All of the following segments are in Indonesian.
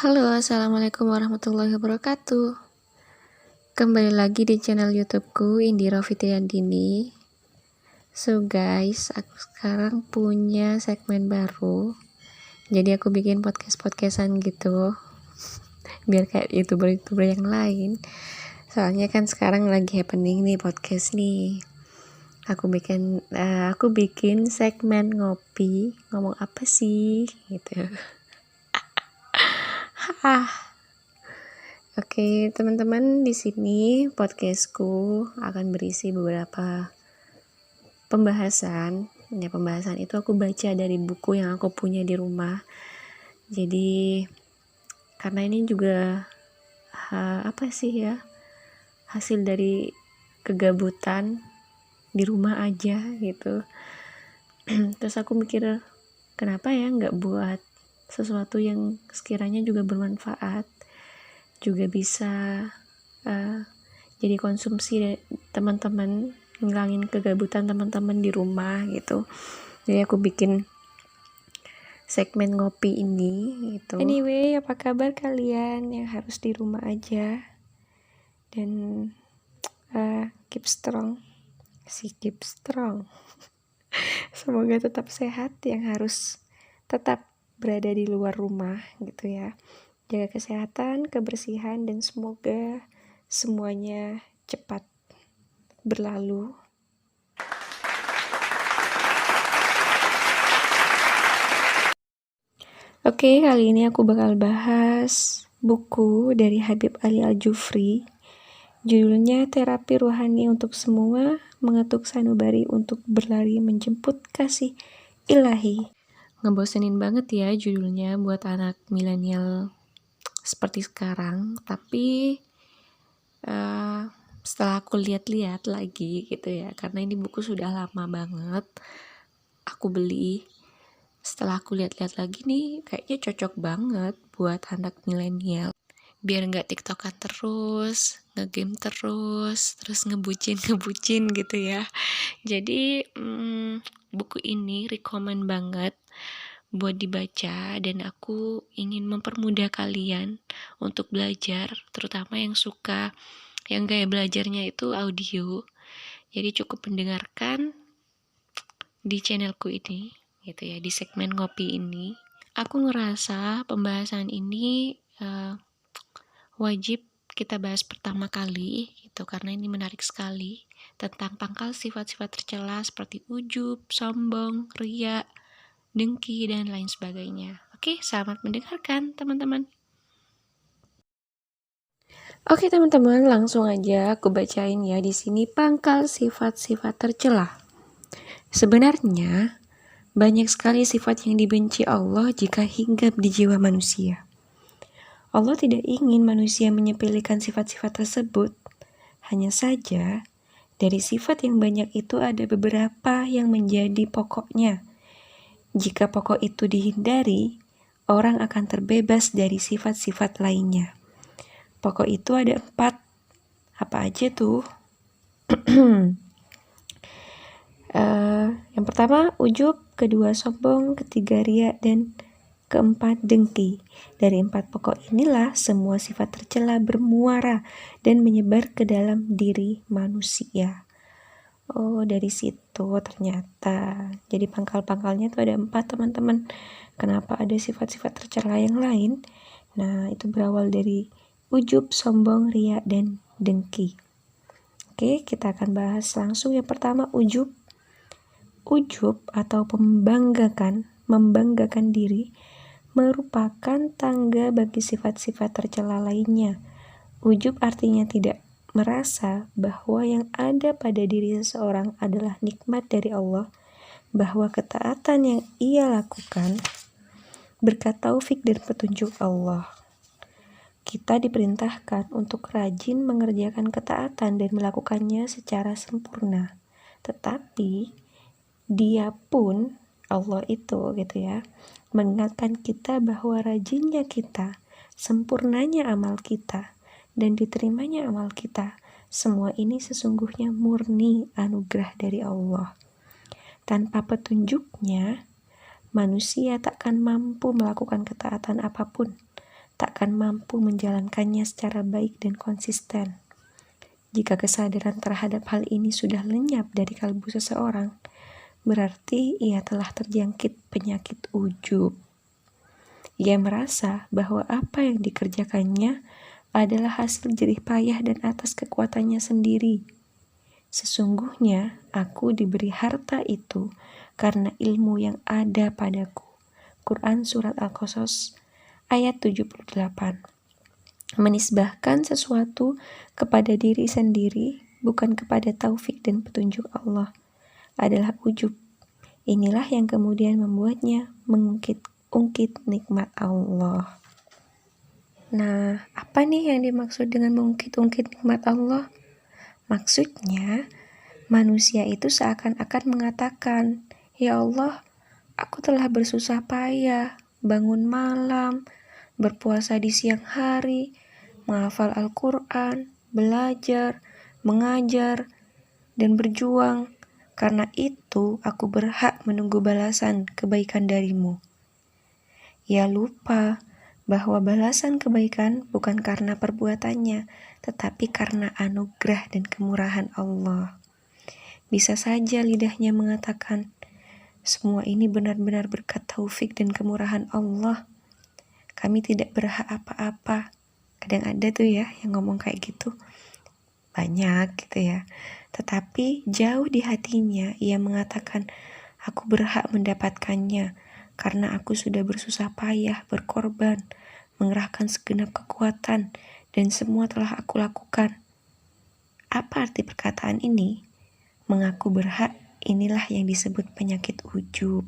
Halo, assalamualaikum warahmatullahi wabarakatuh. Kembali lagi di channel YouTubeku Indira Fitriandini. So guys, aku sekarang punya segmen baru. Jadi aku bikin podcastan gitu, biar kayak youtuber yang lain. Soalnya kan sekarang lagi happening nih podcast nih. Aku bikin segmen ngopi, ngomong apa sih gitu. Oke, teman-teman, di sini podcastku akan berisi beberapa pembahasan. Ya, pembahasan itu aku baca dari buku yang aku punya di rumah. Jadi, karena ini juga hasil dari kegabutan di rumah aja gitu. Terus aku mikir, kenapa ya nggak buat sesuatu yang sekiranya juga bermanfaat, juga bisa jadi konsumsi teman-teman, ngilangin kegabutan teman-teman di rumah gitu. Jadi aku bikin segmen ngopi ini gitu. Anyway, apa kabar kalian yang harus di rumah aja? Dan keep strong. Keep strong. Semoga tetap sehat yang harus tetap berada di luar rumah gitu ya. Jaga kesehatan, kebersihan, dan semoga semuanya cepat berlalu. Oke, kali ini aku bakal bahas buku dari Habib Ali Al-Jufri. Judulnya Terapi Ruhani untuk Semua, Mengetuk Sanubari untuk Berlari Menjemput Kasih Ilahi. Ngebosenin banget ya judulnya buat anak milenial seperti sekarang, tapi setelah aku lihat-lihat lagi gitu ya, karena ini buku sudah lama banget aku beli. Setelah aku lihat-lihat lagi nih, kayaknya cocok banget buat anak milenial. Biar nggak tiktokan terus, ngegame terus ngebucin gitu ya. Jadi buku ini rekomen banget buat dibaca, dan aku ingin mempermudah kalian untuk belajar, terutama yang suka yang gaya belajarnya itu audio. Jadi cukup mendengarkan di channelku ini gitu ya, di segmen ngopi ini. Aku ngerasa pembahasan ini wajib kita bahas pertama kali gitu, karena ini menarik sekali tentang pangkal sifat-sifat tercela seperti ujub, sombong, riya, dengki, dan lain sebagainya. Oke, selamat mendengarkan teman-teman. Oke teman-teman, langsung aja aku bacain ya di sini pangkal sifat-sifat tercela. Sebenarnya banyak sekali sifat yang dibenci Allah jika hinggap di jiwa manusia. Allah tidak ingin manusia menyepelekan sifat-sifat tersebut. Hanya saja, dari sifat yang banyak itu ada beberapa yang menjadi pokoknya. Jika pokok itu dihindari, orang akan terbebas dari sifat-sifat lainnya. Pokok itu ada 4. Apa aja tuh? Yang pertama ujub, kedua sombong, ketiga riya, dan keempat dengki. Dari 4 pokok inilah semua sifat tercela bermuara dan menyebar ke dalam diri manusia. Oh, dari situ ternyata. Jadi pangkal-pangkalnya tuh ada 4 teman-teman. Kenapa ada sifat-sifat tercela yang lain? Nah, itu berawal dari ujub, sombong, riya, dan dengki. Oke, kita akan bahas langsung. Yang pertama, ujub. Ujub atau membanggakan diri merupakan tangga bagi sifat-sifat tercela lainnya. Ujub artinya tidak merasa bahwa yang ada pada diri seseorang adalah nikmat dari Allah, bahwa ketaatan yang ia lakukan berkat taufik dan petunjuk Allah. Kita diperintahkan untuk rajin mengerjakan ketaatan dan melakukannya secara sempurna. Tetapi Dia pun, Allah itu gitu ya, mengingatkan kita bahwa rajinnya kita, sempurnanya amal kita, dan diterimanya amal kita, semua ini sesungguhnya murni anugerah dari Allah. Tanpa petunjuknya, manusia takkan mampu melakukan ketaatan apapun. takkan mampu menjalankannya secara baik dan konsisten. Jika kesadaran terhadap hal ini sudah lenyap dari kalbu seseorang, berarti ia telah terjangkit penyakit ujub. Ia merasa bahwa apa yang dikerjakannya adalah hasil jerih payah dan atas kekuatannya sendiri. Sesungguhnya aku diberi harta itu karena ilmu yang ada padaku. Quran Surat Al-Qasas ayat 78. Menisbahkan sesuatu kepada diri sendiri, bukan kepada taufik dan petunjuk Allah, adalah ujub. Inilah yang kemudian membuatnya mengungkit-ungkit nikmat Allah. Nah, apa nih yang dimaksud dengan mengungkit-ungkit nikmat Allah? Maksudnya, manusia itu seakan-akan mengatakan, "Ya Allah, aku telah bersusah payah, bangun malam, berpuasa di siang hari, menghafal Al-Quran, belajar, mengajar, dan berjuang. Karena itu, aku berhak menunggu balasan kebaikan darimu." Ia lupa bahwa balasan kebaikan bukan karena perbuatannya, tetapi karena anugerah dan kemurahan Allah. Bisa saja lidahnya mengatakan, "Semua ini benar-benar berkat taufik dan kemurahan Allah. Kami tidak berhak apa-apa." Kadang ada tuh ya yang ngomong kayak gitu. Banyak gitu ya. Tetapi jauh di hatinya ia mengatakan, "Aku berhak mendapatkannya karena aku sudah bersusah payah, berkorban, mengerahkan segenap kekuatan, dan semua telah aku lakukan." Apa arti perkataan ini? Mengaku berhak, inilah yang disebut penyakit ujub.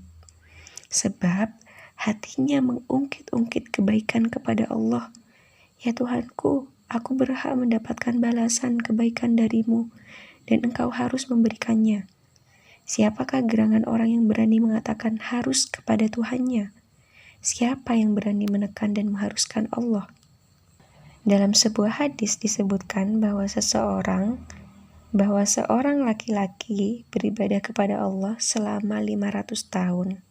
Sebab hatinya mengungkit-ungkit kebaikan kepada Allah. "Ya Tuhanku, aku berhak mendapatkan balasan kebaikan darimu, dan Engkau harus memberikannya." Siapakah gerangan orang yang berani mengatakan harus kepada Tuhannya? Siapa yang berani menekan dan mengharuskan Allah? Dalam sebuah hadis disebutkan bahwa seorang laki-laki beribadah kepada Allah selama 500 tahun.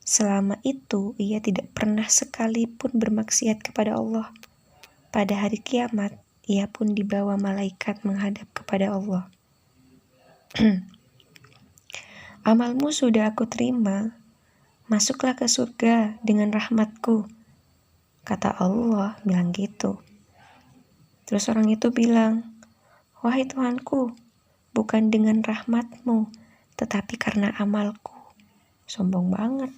Selama itu ia tidak pernah sekalipun bermaksiat kepada Allah. Pada hari kiamat, ia pun dibawa malaikat menghadap kepada Allah. "Amalmu sudah aku terima, masuklah ke surga dengan rahmatku," kata Allah, bilang gitu. Terus orang itu bilang, "Wahai Tuhanku, bukan dengan rahmatmu, tetapi karena amalku." Sombong banget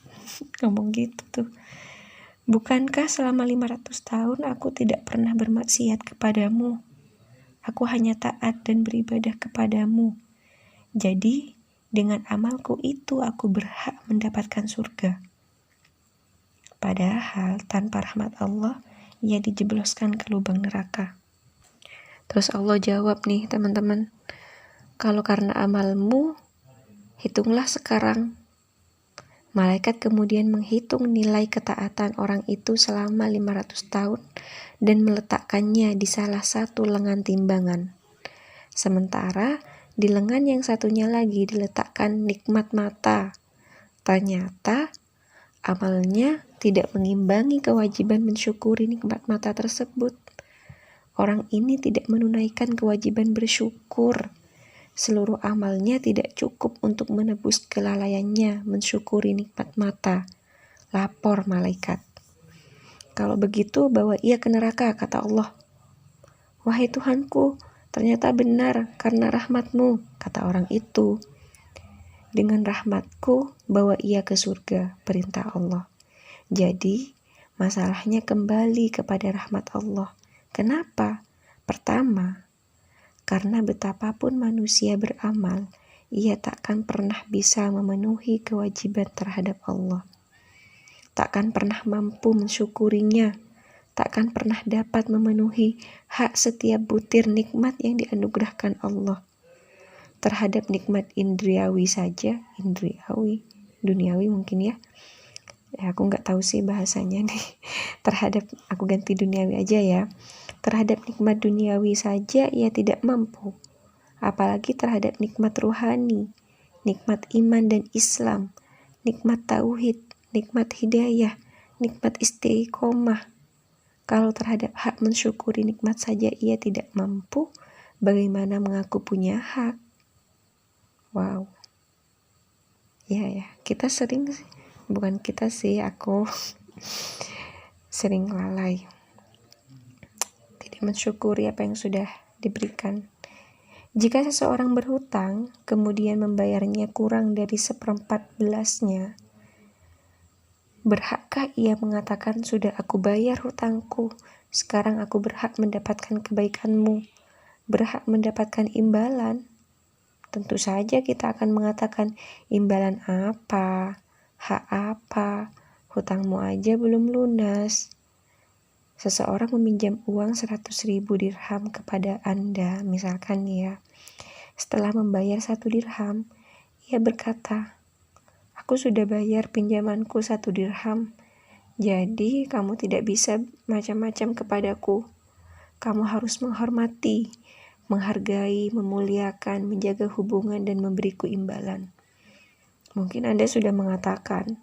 ngomong gitu tuh. "Bukankah selama 500 tahun aku tidak pernah bermaksiat kepadamu? Aku hanya taat dan beribadah kepadamu. Jadi, dengan amalku itu aku berhak mendapatkan surga." Padahal tanpa rahmat Allah, ia dijebloskan ke lubang neraka. Terus Allah jawab nih teman-teman, "Kalau karena amalmu, hitunglah sekarang." Malaikat kemudian menghitung nilai ketaatan orang itu selama 500 tahun dan meletakkannya di salah satu lengan timbangan. Sementara di lengan yang satunya lagi diletakkan nikmat mata. Ternyata amalnya tidak mengimbangi kewajiban mensyukuri nikmat mata tersebut. Orang ini tidak menunaikan kewajiban bersyukur. Seluruh amalnya tidak cukup untuk menebus kelalaiannya mensyukuri nikmat mata. Lapor malaikat. "Kalau begitu bawa ia ke neraka," kata Allah. "Wahai Tuhanku, ternyata benar karena rahmatmu," kata orang itu. "Dengan rahmatku bawa ia ke surga," perintah Allah. Jadi, masalahnya kembali kepada rahmat Allah. Kenapa? Pertama, karena betapapun manusia beramal, ia takkan pernah bisa memenuhi kewajiban terhadap Allah. Takkan pernah mampu mensyukurinya. Takkan pernah dapat memenuhi hak setiap butir nikmat yang dianugerahkan Allah. Terhadap nikmat indriawi saja, duniawi mungkin ya. Aku nggak tahu sih bahasanya nih. Aku ganti duniawi aja ya. Terhadap nikmat duniawi saja ia tidak mampu. Apalagi terhadap nikmat ruhani, nikmat iman dan Islam, nikmat tauhid, nikmat hidayah, nikmat istiqomah. Kalau terhadap hak mensyukuri nikmat saja ia tidak mampu, bagaimana mengaku punya hak? Wow. Ya, kita sering, bukan kita sih, aku sering lalai. Tidak mensyukuri apa yang sudah diberikan. Jika seseorang berhutang, kemudian membayarnya kurang dari 1/4-nya, berhakkah ia mengatakan, sudah aku bayar hutangku, sekarang aku berhak mendapatkan kebaikanmu, berhak mendapatkan imbalan? Tentu saja kita akan mengatakan, imbalan apa, hak apa, hutangmu aja belum lunas. Seseorang meminjam uang 100.000 dirham kepada Anda, misalkan ya. Setelah membayar 1 dirham, ia berkata, aku sudah bayar pinjamanku 1 dirham, jadi kamu tidak bisa macam-macam kepadaku. Kamu harus menghormati, menghargai, memuliakan, menjaga hubungan, dan memberiku imbalan. Mungkin Anda sudah mengatakan,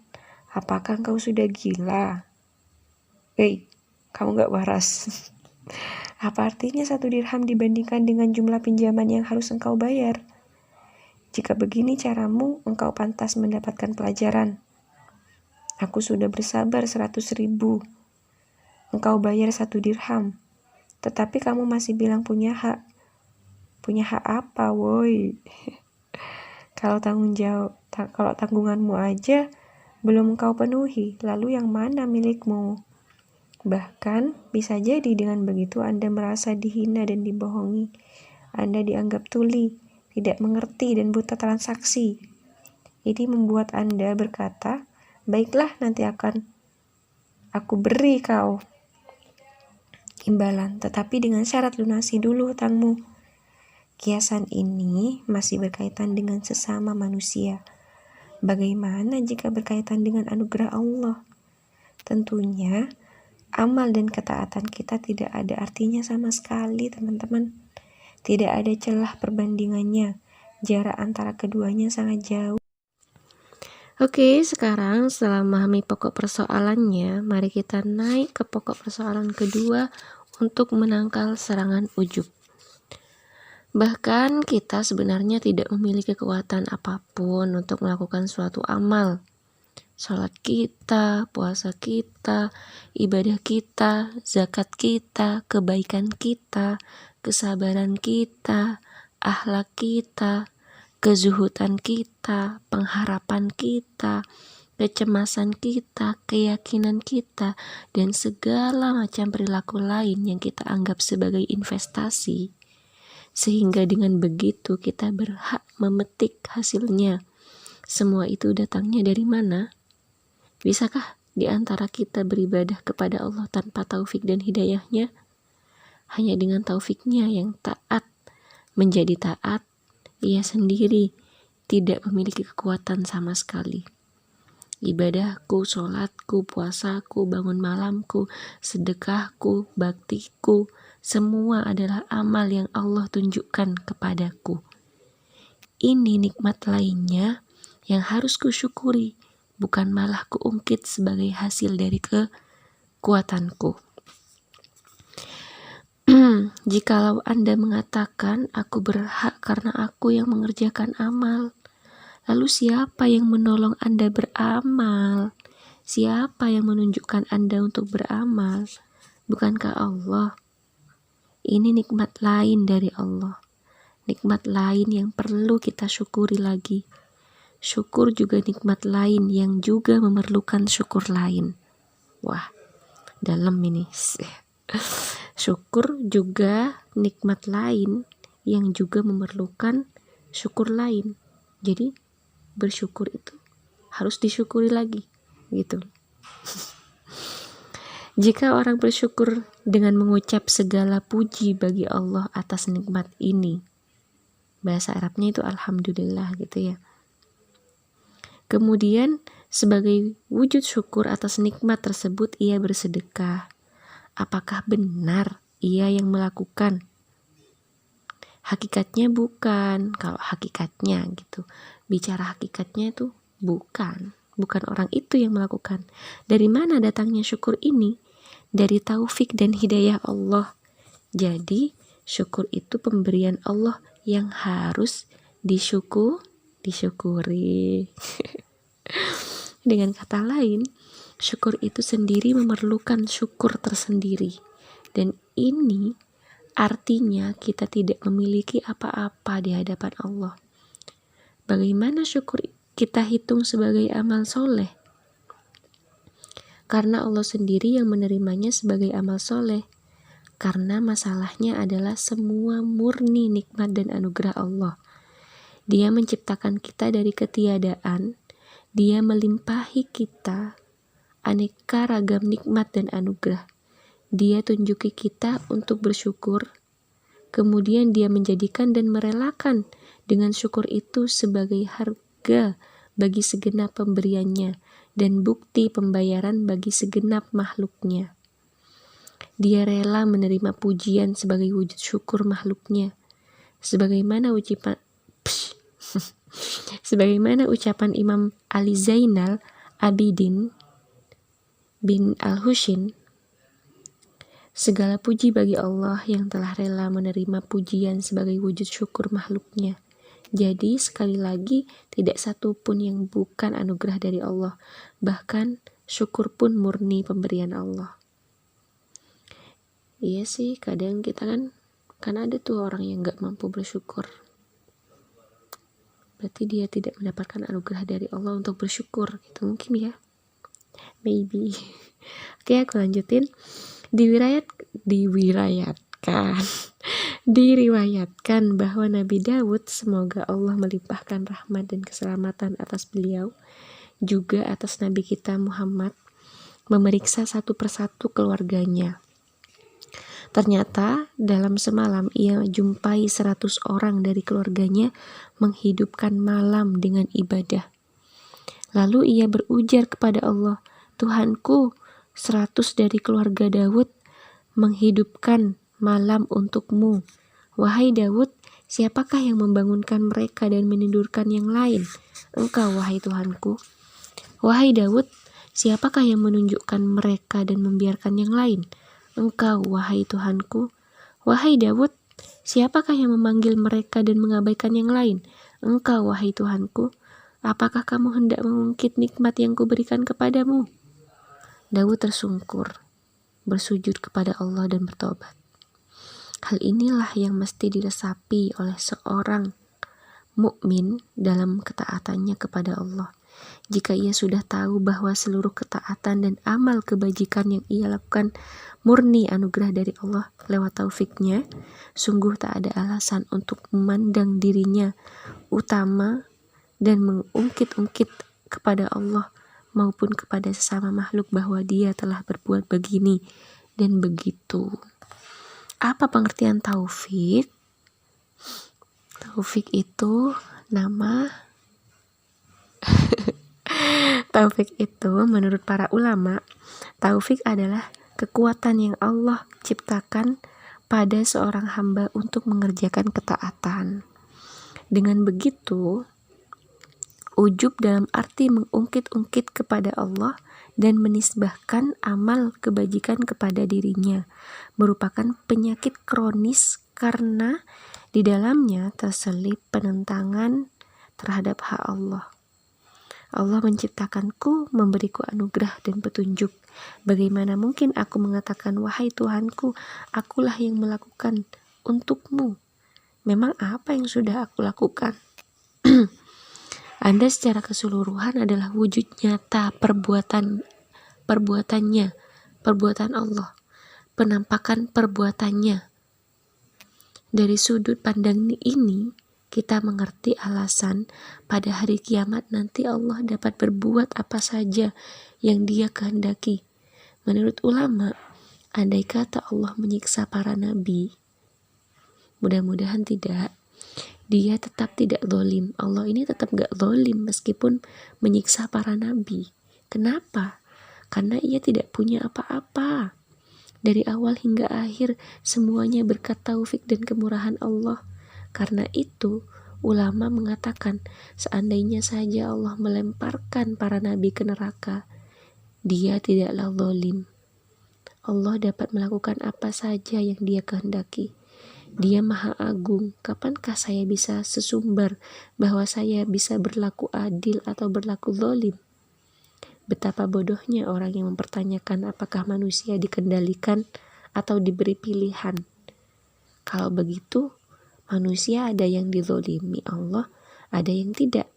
apakah engkau sudah gila? Kamu gak waras. Apa artinya 1 dirham dibandingkan dengan jumlah pinjaman yang harus engkau bayar? Jika begini caramu, engkau pantas mendapatkan pelajaran. Aku sudah bersabar 100.000. Engkau bayar 1 dirham. Tetapi kamu masih bilang punya hak. Punya hak apa, woi? Kalau tanggunganmu aja belum engkau penuhi, lalu yang mana milikmu? Bahkan bisa jadi dengan begitu Anda merasa dihina dan dibohongi. Anda dianggap tuli, tidak mengerti, dan buta transaksi. Ini membuat Anda berkata, baiklah, nanti akan aku beri kau imbalan, tetapi dengan syarat lunasi dulu hutangmu. Kiasan ini masih berkaitan dengan sesama manusia. Bagaimana jika berkaitan dengan anugerah Allah? Tentunya amal dan ketaatan kita tidak ada artinya sama sekali, teman-teman. Tidak ada celah perbandingannya. Jarak antara keduanya sangat jauh. Oke, sekarang setelah memahami pokok persoalannya, mari kita naik ke pokok persoalan kedua untuk menangkal serangan ujub. Bahkan kita sebenarnya tidak memiliki kekuatan apapun untuk melakukan suatu amal. Sholat kita, puasa kita, ibadah kita, zakat kita, kebaikan kita, kesabaran kita, akhlak kita, kezuhudan kita, pengharapan kita, kecemasan kita, keyakinan kita, dan segala macam perilaku lain yang kita anggap sebagai investasi. Sehingga dengan begitu kita berhak memetik hasilnya. Semua itu datangnya dari mana? Bisakah di antara kita beribadah kepada Allah tanpa taufik dan hidayahnya? Hanya dengan taufiknya yang taat menjadi taat, ia sendiri tidak memiliki kekuatan sama sekali. Ibadahku, sholatku, puasaku, bangun malamku, sedekahku, baktiku, semua adalah amal yang Allah tunjukkan kepadaku. Ini nikmat lainnya yang harus kusyukuri, bukan malah kuungkit sebagai hasil dari kekuatanku. Jikalau Anda mengatakan aku berhak karena aku yang mengerjakan amal, lalu siapa yang menolong Anda beramal? Siapa yang menunjukkan Anda untuk beramal? Bukankah Allah? Ini nikmat lain dari Allah. Nikmat lain yang perlu kita syukuri lagi. Syukur juga nikmat lain yang juga memerlukan syukur lain. Wah, dalam ini. Syukur juga nikmat lain yang juga memerlukan syukur lain. Jadi bersyukur itu harus disyukuri lagi, gitu. Jika orang bersyukur dengan mengucap segala puji bagi Allah atas nikmat ini, bahasa Arabnya itu alhamdulillah gitu ya. Kemudian sebagai wujud syukur atas nikmat tersebut ia bersedekah. Apakah benar ia yang melakukan? Hakikatnya bukan. Kalau hakikatnya gitu, bicara hakikatnya itu bukan orang itu yang melakukan. Dari mana datangnya syukur ini? dari taufik dan hidayah Allah. Jadi syukur itu pemberian Allah yang harus disyukuri. Dengan kata lain, syukur itu sendiri memerlukan syukur tersendiri. Dan ini artinya kita tidak memiliki apa-apa di hadapan Allah. Bagaimana syukur kita hitung sebagai amal soleh? Karena Allah sendiri yang menerimanya sebagai amal soleh. Karena masalahnya adalah semua murni nikmat dan anugerah Allah. Dia menciptakan kita dari ketiadaan. Dia melimpahi kita aneka ragam nikmat dan anugerah. Dia tunjuki kita untuk bersyukur. Kemudian dia menjadikan dan merelakan dengan syukur itu sebagai harga bagi segenap pemberiannya dan bukti pembayaran bagi segenap makhluknya. Dia rela menerima pujian sebagai wujud syukur makhluknya. Sebagaimana ucapan Imam Ali Zainal Abidin bin Al-Husain, segala puji bagi Allah yang telah rela menerima pujian sebagai wujud syukur makhluknya. Jadi sekali lagi tidak satu pun yang bukan anugerah dari Allah. Bahkan syukur pun murni pemberian Allah. Iya sih, kadang kita kan ada tuh orang yang gak mampu bersyukur. Berarti dia tidak mendapatkan anugerah dari Allah untuk bersyukur. Gitu mungkin ya. Maybe. Oke, aku lanjutin. Diriwayatkan bahwa Nabi Daud, semoga Allah melimpahkan rahmat dan keselamatan atas beliau, juga atas Nabi kita Muhammad, memeriksa satu persatu keluarganya. Ternyata dalam semalam ia jumpai 100 orang dari keluarganya menghidupkan malam dengan ibadah. Lalu ia berujar kepada Allah, Tuhanku, 100 dari keluarga Daud menghidupkan malam untukmu. Wahai Daud, siapakah yang membangunkan mereka dan menidurkan yang lain? Engkau, wahai Tuhanku. Wahai Daud, siapakah yang menunjukkan mereka dan membiarkan yang lain? Engkau, wahai Tuhanku. Wahai Daud, siapakah yang memanggil mereka dan mengabaikan yang lain? Engkau, wahai Tuhanku. Apakah kamu hendak mengungkit nikmat yang kuberikan kepadamu? Daud tersungkur, bersujud kepada Allah dan bertobat. Hal inilah yang mesti diresapi oleh seorang mukmin dalam ketaatannya kepada Allah. Jika ia sudah tahu bahwa seluruh ketaatan dan amal kebajikan yang ia lakukan murni anugerah dari Allah lewat taufiknya, sungguh tak ada alasan untuk memandang dirinya utama dan mengungkit-ungkit kepada Allah maupun kepada sesama makhluk bahwa dia telah berbuat begini dan begitu. Apa pengertian taufik? Taufik itu nama Taufik itu menurut para ulama, taufik adalah kekuatan yang Allah ciptakan pada seorang hamba untuk mengerjakan ketaatan. Dengan begitu, ujub dalam arti mengungkit-ungkit kepada Allah dan menisbahkan amal kebajikan kepada dirinya merupakan penyakit kronis karena di dalamnya terselip penentangan terhadap hak Allah. Allah menciptakanku, memberiku anugerah dan petunjuk. Bagaimana mungkin aku mengatakan, wahai Tuhanku, akulah yang melakukan untukmu? Memang apa yang sudah aku lakukan? Anda secara keseluruhan adalah wujud nyata perbuatan Allah, penampakan perbuatannya. Dari sudut pandang ini, kita mengerti alasan pada hari kiamat nanti Allah dapat berbuat apa saja yang Dia kehendaki. Menurut ulama, andai kata Allah menyiksa para nabi, mudah-mudahan tidak, Dia tetap tidak zalim. Allah ini tetap gak zalim meskipun menyiksa para nabi. Kenapa? Karena ia tidak punya apa-apa. Dari awal hingga akhir semuanya berkat taufik dan kemurahan Allah. Karena itu ulama mengatakan seandainya saja Allah melemparkan para nabi ke neraka, Dia tidaklah zalim. Allah dapat melakukan apa saja yang Dia kehendaki. Dia Maha Agung. Kapankah saya bisa sesumbar bahwa saya bisa berlaku adil atau berlaku zalim? Betapa bodohnya orang yang mempertanyakan apakah manusia dikendalikan atau diberi pilihan. Kalau begitu, manusia ada yang dizolimi Allah, ada yang tidak.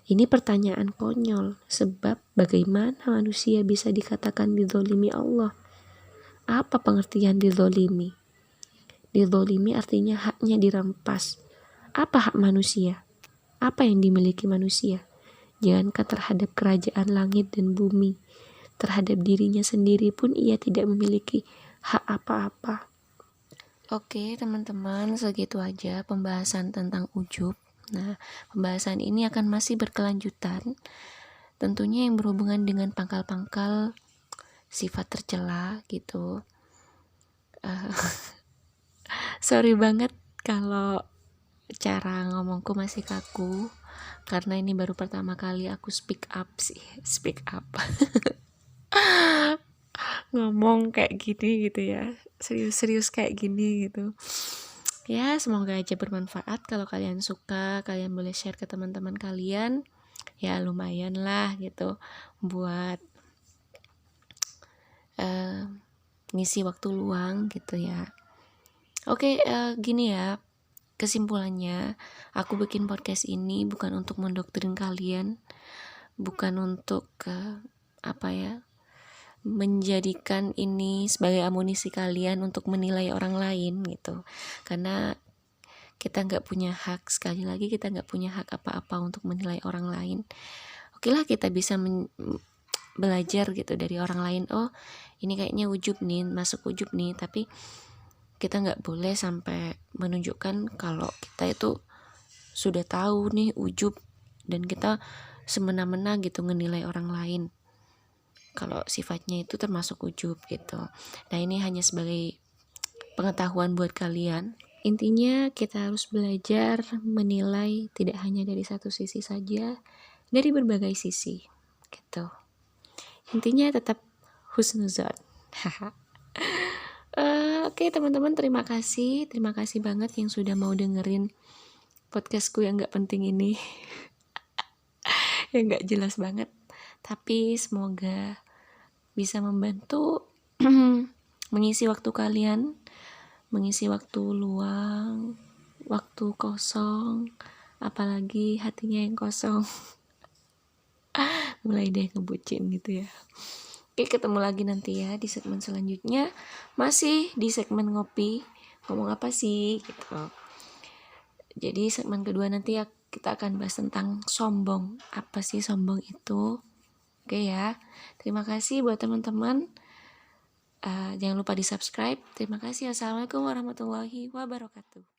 Ini pertanyaan konyol, sebab bagaimana manusia bisa dikatakan dizolimi Allah? Apa pengertian dizolimi? Dizolimi artinya haknya dirampas. Apa hak manusia? Apa yang dimiliki manusia? Jangankan terhadap kerajaan langit dan bumi, terhadap dirinya sendiri pun ia tidak memiliki hak apa-apa. Oke teman-teman, segitu aja pembahasan tentang ujub. Nah, pembahasan ini akan masih berkelanjutan, tentunya yang berhubungan dengan pangkal-pangkal sifat tercela gitu. Sorry banget kalau cara ngomongku masih kaku, karena ini baru pertama kali aku speak up ngomong kayak gini gitu ya, serius-serius kayak gini gitu ya. Semoga aja bermanfaat. Kalau kalian suka, kalian boleh share ke teman-teman kalian ya, lumayan lah gitu buat ngisi waktu luang gitu ya. Oke, gini ya, kesimpulannya aku bikin podcast ini bukan untuk mendoktrin kalian, bukan untuk menjadikan ini sebagai amunisi kalian untuk menilai orang lain gitu, karena kita nggak punya hak, sekali lagi kita nggak punya hak apa-apa untuk menilai orang lain. Oke lah, kita bisa belajar gitu dari orang lain, oh ini kayaknya ujub nih, masuk ujub nih, tapi kita nggak boleh sampai menunjukkan kalau kita itu sudah tahu nih ujub dan kita semena-mena gitu menilai orang lain kalau sifatnya itu termasuk ujub gitu. Nah, ini hanya sebagai pengetahuan buat kalian. Intinya kita harus belajar menilai tidak hanya dari satu sisi saja, dari berbagai sisi gitu. Intinya tetap husnuzon. Oke teman-teman, terima kasih banget yang sudah mau dengerin podcastku yang gak penting ini. Yang gak jelas banget, tapi semoga bisa membantu mengisi waktu kalian, mengisi waktu luang, waktu kosong, apalagi hatinya yang kosong. Mulai deh ngebucin gitu ya. Oke, ketemu lagi nanti ya di segmen selanjutnya, masih di segmen ngopi, ngomong apa sih gitu. Jadi segmen kedua nanti ya kita akan bahas tentang sombong. Apa sih sombong itu? Oke ya, terima kasih buat teman-teman. Jangan lupa di subscribe. Terima kasih. Assalamualaikum warahmatullahi wabarakatuh.